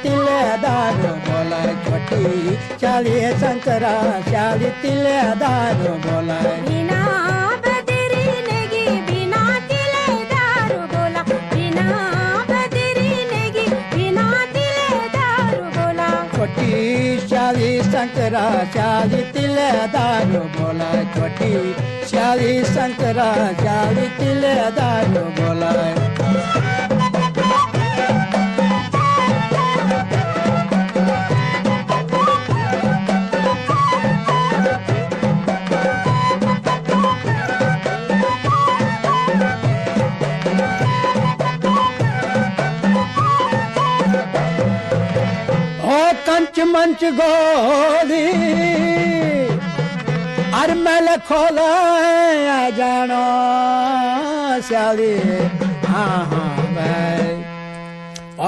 तिलेदार बोला छोटी शाली शंकरा शाली तिलेदार बोला बिना बदरी नेगी बिना तिलेदार बोला बिना बदरी नेगी बिना तिलेदार बोला छोटी शाली शंकरा शाली तिलेदार बोला छोटी शाली शंकरा शाली तिलेदार बोला कंच मंच गोली अरमल खोला जानो शाली हाँ हाँ भाई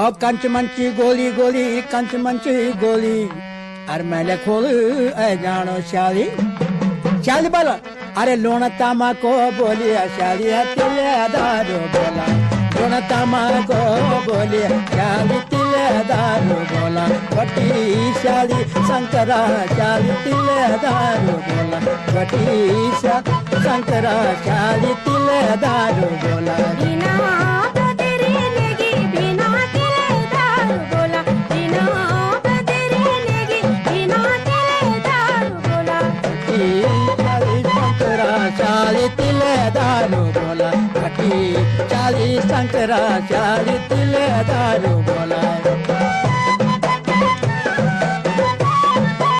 ओ कंच मंची गोली गोली कंच मंची गोली अरमल खोल जानो शाली शाली बोला अरे लोण तामा को बोली शाली तिलेदार बोला लोण तामा को बोली शाली तिलेदार बोला छोटी शाली शंकरा शाली तिलेदार बोला छोटी शंकरा शाली तिलेदार बोला बिना बदरी नेगी बिना तिलेदार बोला बिना बदरी नेगी बिना तिलेदार बोला शाली शंकरा शाली तिलेदार बोला छोटी शाली शंकरा शाली तिलेदार